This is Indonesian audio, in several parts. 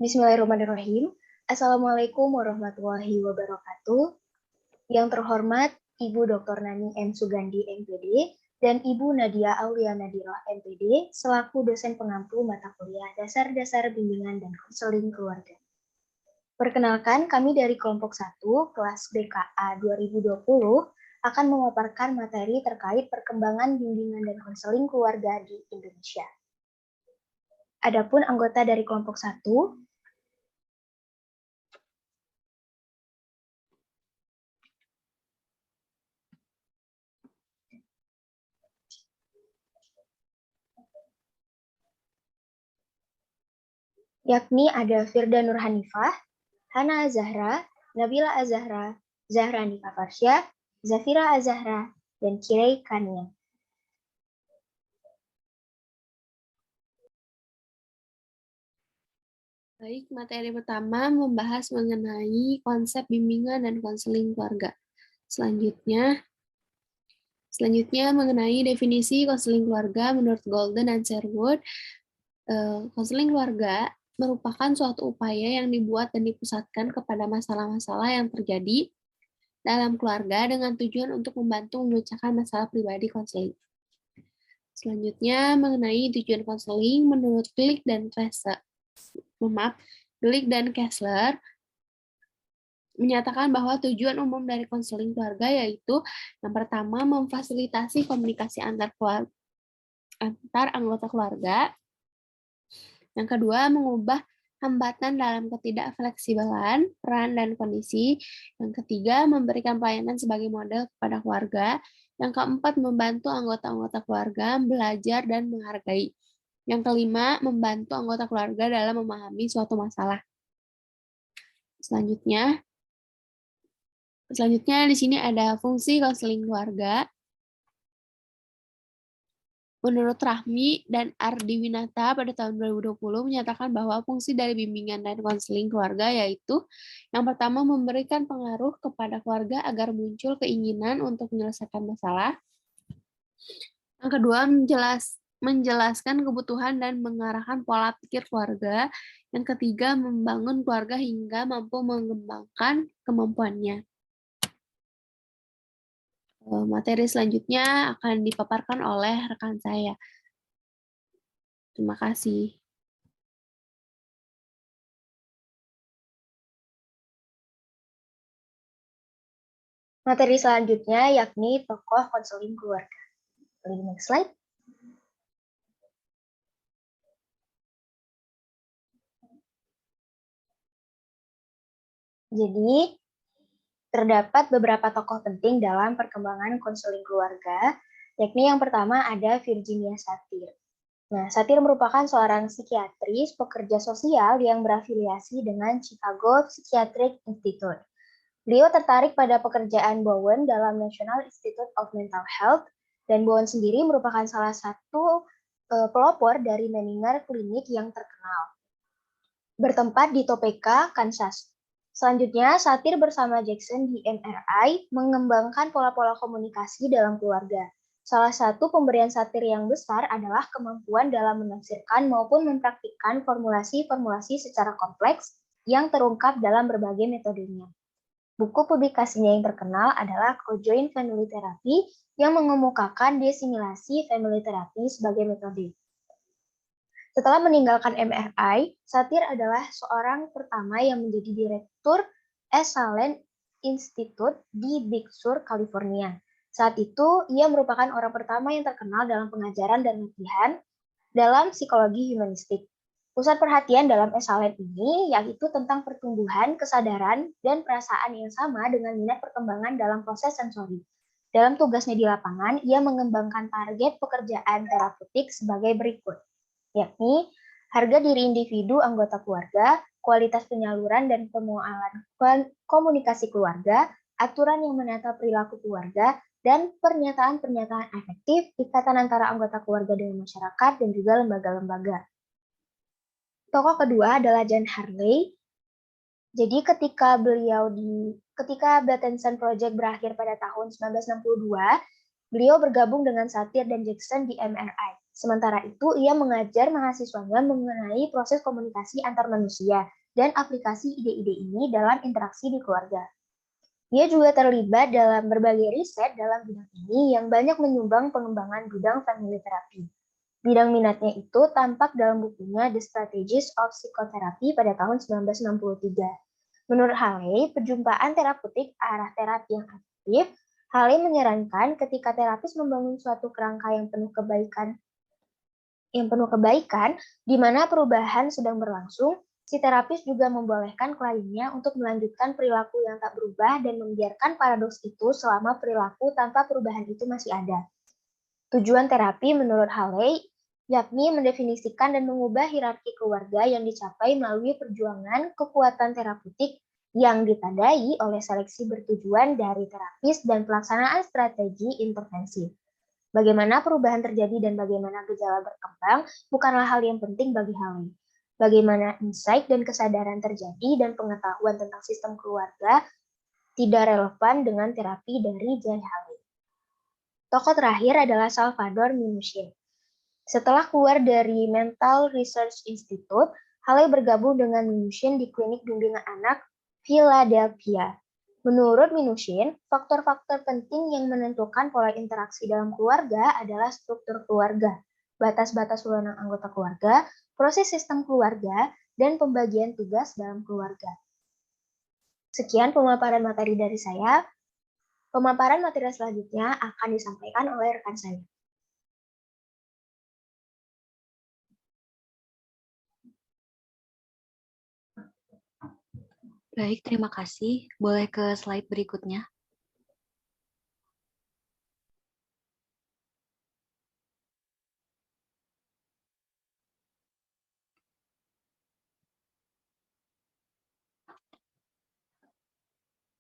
Bismillahirrahmanirrahim. Assalamualaikum warahmatullahi wabarakatuh. Yang terhormat Ibu Dr. Nani M. Sugandi, MPD, dan Ibu Nadia Aulia Nadiroh, MPD, selaku dosen pengampu mata kuliah Dasar-Dasar Bimbingan dan Konseling Keluarga. Perkenalkan, kami dari kelompok 1, kelas BKA 2020, akan memaparkan materi terkait perkembangan bimbingan dan konseling keluarga di Indonesia. Adapun anggota dari kelompok 1, yakni ada Firda Nur Hanifah, Hana Azahra, Nabila Azahra, Zahra Nika Farsya, Zafira Azahra, dan Kirei Kania. Baik, materi pertama membahas mengenai konsep bimbingan dan konseling keluarga. Selanjutnya mengenai definisi konseling keluarga menurut Golden dan Sherwood. Konseling keluarga merupakan suatu upaya yang dibuat dan dipusatkan kepada masalah-masalah yang terjadi dalam keluarga dengan tujuan untuk membantu memecahkan masalah pribadi konseling. Selanjutnya mengenai tujuan konseling menurut Glick dan Kessler menyatakan bahwa tujuan umum dari konseling keluarga yaitu yang pertama memfasilitasi komunikasi antar anggota keluarga, yang kedua mengubah hambatan dalam ketidakfleksibelan peran dan kondisi, yang ketiga memberikan pelayanan sebagai model kepada keluarga, yang keempat membantu anggota-anggota keluarga belajar dan menghargai, yang kelima membantu anggota keluarga dalam memahami suatu masalah. Selanjutnya di sini ada fungsi konseling keluarga. Menurut Rahmi dan Ardiwinata pada tahun 2020 menyatakan bahwa fungsi dari bimbingan dan konseling keluarga yaitu yang pertama memberikan pengaruh kepada keluarga agar muncul keinginan untuk menyelesaikan masalah. Yang kedua menjelaskan kebutuhan dan mengarahkan pola pikir keluarga. Yang ketiga membangun keluarga hingga mampu mengembangkan kemampuannya. Materi selanjutnya akan dipaparkan oleh rekan saya. Terima kasih. Materi selanjutnya yakni tokoh konseling keluarga. Next slide. Jadi, terdapat beberapa tokoh penting dalam perkembangan konseling keluarga, yakni yang pertama ada Virginia Satir. Nah, Satir merupakan seorang psikiatris pekerja sosial yang berafiliasi dengan Chicago Psychiatric Institute. Beliau tertarik pada pekerjaan Bowen dalam National Institute of Mental Health, dan Bowen sendiri merupakan salah satu pelopor dari Menninger Klinik yang terkenal. Bertempat di Topeka, Kansas. Selanjutnya, Satir bersama Jackson di MRI mengembangkan pola-pola komunikasi dalam keluarga. Salah satu pemberian Satir yang besar adalah kemampuan dalam menafsirkan maupun mempraktikkan formulasi-formulasi secara kompleks yang terungkap dalam berbagai metodenya. Buku publikasinya yang terkenal adalah Cojoint Family Therapy yang mengemukakan desimilasi family therapy sebagai metode. Setelah meninggalkan MRI, Satir adalah seorang pertama yang menjadi direktur Esalen Institute di Big Sur, California. Saat itu, ia merupakan orang pertama yang terkenal dalam pengajaran dan latihan dalam psikologi humanistik. Pusat perhatian dalam Esalen ini yaitu tentang pertumbuhan, kesadaran, dan perasaan yang sama dengan minat perkembangan dalam proses sensori. Dalam tugasnya di lapangan, ia mengembangkan target pekerjaan terapeutik sebagai berikut, yakni harga diri individu anggota keluarga, kualitas penyaluran dan pemualan komunikasi keluarga, aturan yang menata perilaku keluarga, dan pernyataan-pernyataan efektif ikatan antara anggota keluarga dengan masyarakat dan juga lembaga-lembaga. Tokoh kedua adalah John Harley. Jadi ketika Battenson Project berakhir pada tahun 1962, beliau bergabung dengan Satir dan Jackson di MRI. Sementara itu, ia mengajar mahasiswanya mengenai proses komunikasi antar manusia dan aplikasi ide-ide ini dalam interaksi di keluarga. Ia juga terlibat dalam berbagai riset dalam bidang ini yang banyak menyumbang pengembangan bidang family therapy. Bidang minatnya itu tampak dalam bukunya The Strategies of Psychotherapy pada tahun 1963. Menurut Haley, perjumpaan terapeutik arah terapi yang aktif, Haley menyarankan ketika terapis membangun suatu kerangka yang penuh kebaikan, di mana perubahan sedang berlangsung, si terapis juga membolehkan kliennya untuk melanjutkan perilaku yang tak berubah dan membiarkan paradoks itu selama perilaku tanpa perubahan itu masih ada. Tujuan terapi menurut Haley yakni mendefinisikan dan mengubah hierarki keluarga yang dicapai melalui perjuangan kekuatan terapeutik yang ditandai oleh seleksi bertujuan dari terapis dan pelaksanaan strategi intervensi. Bagaimana perubahan terjadi dan bagaimana gejala berkembang bukanlah hal yang penting bagi Haley. Bagaimana insight dan kesadaran terjadi dan pengetahuan tentang sistem keluarga tidak relevan dengan terapi dari Jay Haley. Tokoh terakhir adalah Salvador Minuchin. Setelah keluar dari Mental Research Institute, Haley bergabung dengan Minuchin di Klinik Bimbingan Anak Philadelphia. Menurut Minuchin, faktor-faktor penting yang menentukan pola interaksi dalam keluarga adalah struktur keluarga, batas-batas wewenang anggota keluarga, proses sistem keluarga, dan pembagian tugas dalam keluarga. Sekian pemaparan materi dari saya. Pemaparan materi selanjutnya akan disampaikan oleh rekan saya. Baik, terima kasih. Boleh ke slide berikutnya.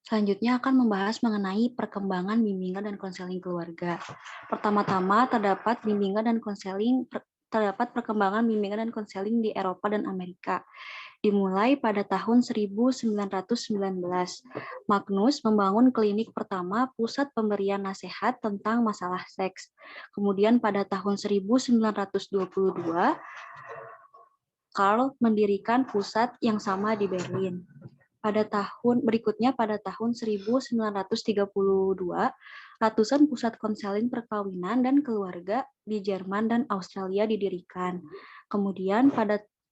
Selanjutnya akan membahas mengenai perkembangan bimbingan dan konseling keluarga. Pertama-tama terdapat perkembangan bimbingan dan konseling di Eropa dan Amerika. Dimulai pada tahun 1919, Magnus membangun klinik pertama pusat pemberian nasihat tentang masalah seks. Kemudian pada tahun 1922, Karl mendirikan pusat yang sama di Berlin. Pada tahun 1932, ratusan pusat konseling perkawinan dan keluarga di Jerman dan Australia didirikan. Kemudian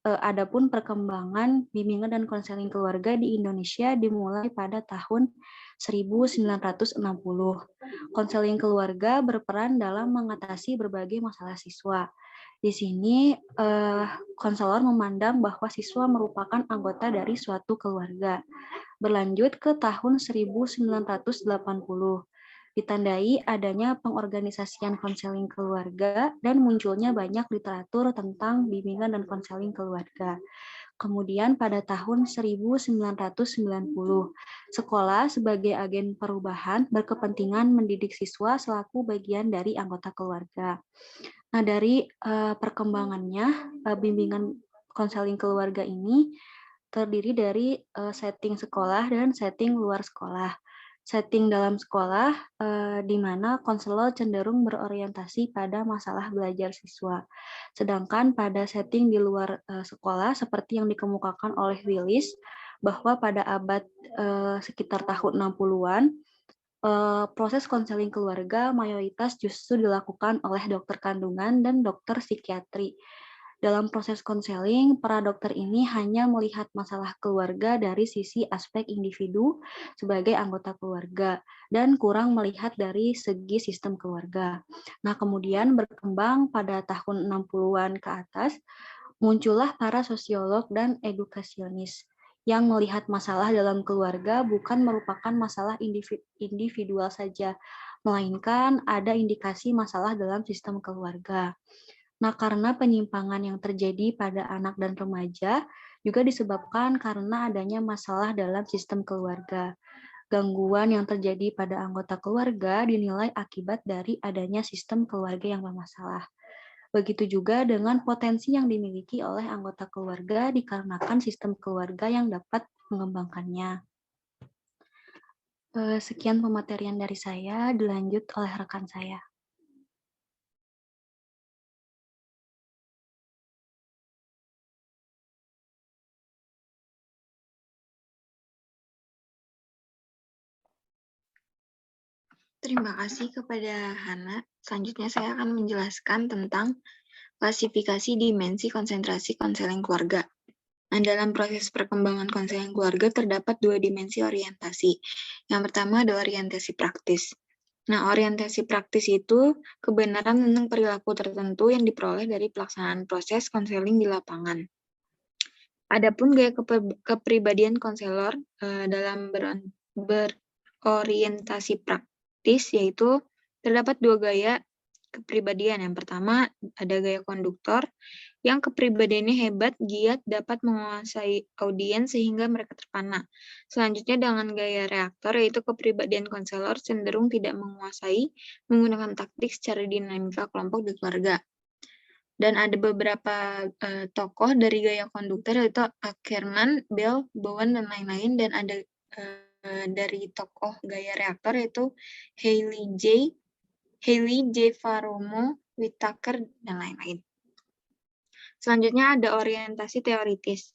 adapun perkembangan bimbingan dan konseling keluarga di Indonesia dimulai pada tahun 1960. Konseling keluarga berperan dalam mengatasi berbagai masalah siswa. Di sini konselor memandang bahwa siswa merupakan anggota dari suatu keluarga. Berlanjut ke tahun 1980, ditandai adanya pengorganisasian konseling keluarga dan munculnya banyak literatur tentang bimbingan dan konseling keluarga. Kemudian pada tahun 1990, sekolah sebagai agen perubahan berkepentingan mendidik siswa selaku bagian dari anggota keluarga. Nah, dari perkembangannya, bimbingan konseling keluarga ini terdiri dari setting sekolah dan setting luar sekolah. Setting dalam sekolah di mana konselor cenderung berorientasi pada masalah belajar siswa. Sedangkan pada setting di luar sekolah seperti yang dikemukakan oleh Willis bahwa pada abad sekitar tahun 60-an proses konseling keluarga mayoritas justru dilakukan oleh dokter kandungan dan dokter psikiatri. Dalam proses konseling, para dokter ini hanya melihat masalah keluarga dari sisi aspek individu sebagai anggota keluarga dan kurang melihat dari segi sistem keluarga. Nah, kemudian berkembang pada tahun 60-an ke atas, muncullah para sosiolog dan edukasionis yang melihat masalah dalam keluarga bukan merupakan masalah individual saja, melainkan ada indikasi masalah dalam sistem keluarga. Nah, karena penyimpangan yang terjadi pada anak dan remaja juga disebabkan karena adanya masalah dalam sistem keluarga. Gangguan yang terjadi pada anggota keluarga dinilai akibat dari adanya sistem keluarga yang bermasalah. Begitu juga dengan potensi yang dimiliki oleh anggota keluarga dikarenakan sistem keluarga yang dapat mengembangkannya. Sekian pematerian dari saya, dilanjut oleh rekan saya. Terima kasih kepada Hana. Selanjutnya saya akan menjelaskan tentang klasifikasi dimensi konsentrasi konseling keluarga. Nah, dalam proses perkembangan konseling keluarga terdapat dua dimensi orientasi. Yang pertama adalah orientasi praktis. Nah, orientasi praktis itu kebenaran tentang perilaku tertentu yang diperoleh dari pelaksanaan proses konseling di lapangan. Adapun gaya kepribadian konselor dalam berorientasi praktis, yaitu terdapat dua gaya kepribadian. Yang pertama ada gaya konduktor, yang kepribadiannya hebat, giat, dapat menguasai audiens sehingga mereka terpana. Selanjutnya dengan gaya reaktor, yaitu kepribadian konselor cenderung tidak menguasai, menggunakan taktik secara dinamika kelompok di keluarga. Dan ada beberapa tokoh dari gaya konduktor, yaitu Ackerman, Bell, Bowen, dan lain-lain. Dan ada dari tokoh gaya reaktor, yaitu Haley J. Varomo, Whittaker, dan lain-lain. Selanjutnya ada orientasi teoritis.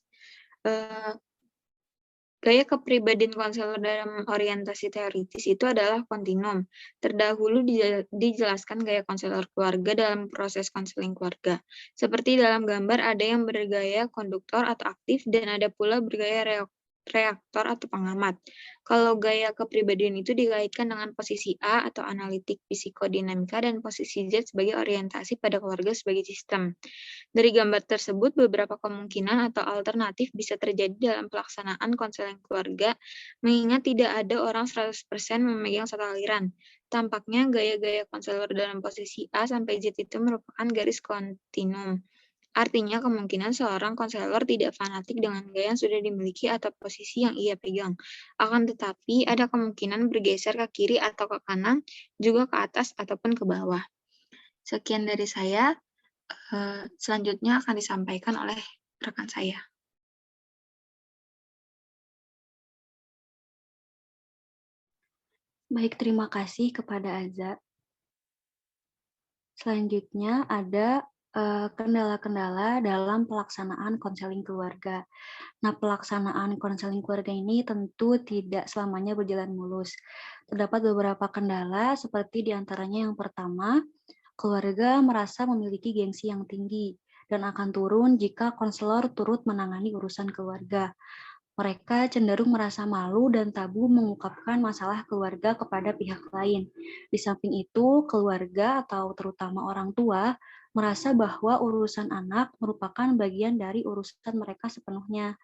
Gaya kepribadian konselor dalam orientasi teoritis itu adalah kontinum. Terdahulu dijelaskan gaya konselor keluarga dalam proses konseling keluarga. Seperti dalam gambar ada yang bergaya konduktor atau aktif dan ada pula bergaya reaktor atau pengamat. Kalau gaya kepribadian itu dikaitkan dengan posisi A atau analitik psikodinamika dan posisi Z sebagai orientasi pada keluarga sebagai sistem. Dari gambar tersebut, beberapa kemungkinan atau alternatif bisa terjadi dalam pelaksanaan konseling keluarga, mengingat tidak ada orang 100% memegang satu aliran. Tampaknya gaya-gaya konselor dalam posisi A sampai Z itu merupakan garis kontinum. Artinya kemungkinan seorang konselor tidak fanatik dengan gaya yang sudah dimiliki atau posisi yang ia pegang. Akan tetapi, ada kemungkinan bergeser ke kiri atau ke kanan, juga ke atas ataupun ke bawah. Sekian dari saya. Selanjutnya akan disampaikan oleh rekan saya. Baik, terima kasih kepada Azza. Selanjutnya ada kendala-kendala dalam pelaksanaan konseling keluarga. Nah, pelaksanaan konseling keluarga ini tentu tidak selamanya berjalan mulus. Terdapat beberapa kendala seperti diantaranya yang pertama, keluarga merasa memiliki gengsi yang tinggi dan akan turun jika konselor turut menangani urusan keluarga. Mereka cenderung merasa malu dan tabu mengungkapkan masalah keluarga kepada pihak lain. Di samping itu, keluarga atau terutama orang tua merasa bahwa urusan anak merupakan bagian dari urusan mereka sepenuhnya.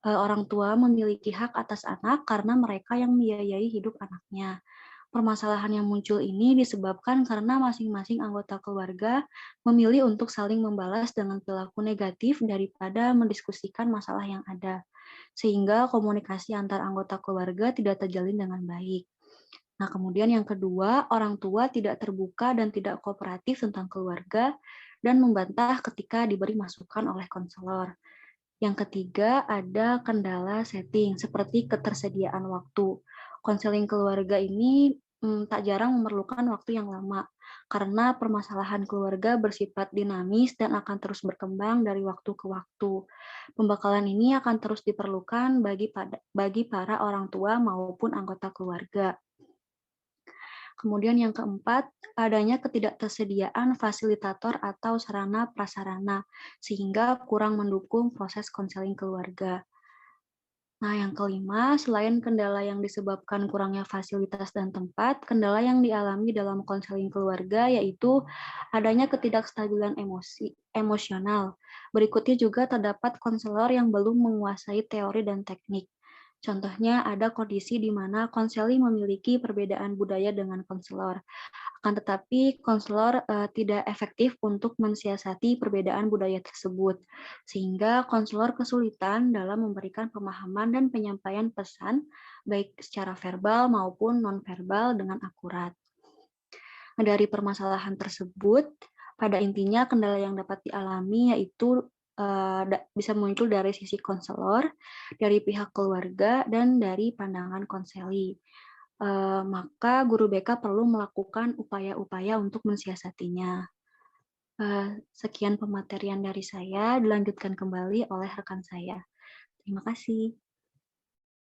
Orang tua memiliki hak atas anak karena mereka yang membiayai hidup anaknya. Permasalahan yang muncul ini disebabkan karena masing-masing anggota keluarga memilih untuk saling membalas dengan perilaku negatif daripada mendiskusikan masalah yang ada, sehingga komunikasi antar anggota keluarga tidak terjalin dengan baik. Nah, kemudian yang kedua, orang tua tidak terbuka dan tidak kooperatif tentang keluarga dan membantah ketika diberi masukan oleh konselor. Yang ketiga, ada kendala setting seperti ketersediaan waktu. Konseling keluarga ini tak jarang memerlukan waktu yang lama karena permasalahan keluarga bersifat dinamis dan akan terus berkembang dari waktu ke waktu. Pembekalan ini akan terus diperlukan bagi para orang tua maupun anggota keluarga. Kemudian yang keempat, adanya ketidaktersediaan fasilitator atau sarana prasarana, sehingga kurang mendukung proses konseling keluarga. Nah, yang kelima, selain kendala yang disebabkan kurangnya fasilitas dan tempat, kendala yang dialami dalam konseling keluarga yaitu adanya ketidakstabilan emosional. Berikutnya juga terdapat konselor yang belum menguasai teori dan teknik. Contohnya ada kondisi di mana konseling memiliki perbedaan budaya dengan konselor. Akan tetapi konselor tidak efektif untuk mensiasati perbedaan budaya tersebut, sehingga konselor kesulitan dalam memberikan pemahaman dan penyampaian pesan baik secara verbal maupun nonverbal dengan akurat. Dari permasalahan tersebut, pada intinya kendala yang dapat dialami yaitu bisa muncul dari sisi konselor, dari pihak keluarga, dan dari pandangan konseli. Maka guru BK perlu melakukan upaya-upaya untuk mensiasatinya. Sekian pematerian dari saya, dilanjutkan kembali oleh rekan saya. Terima kasih.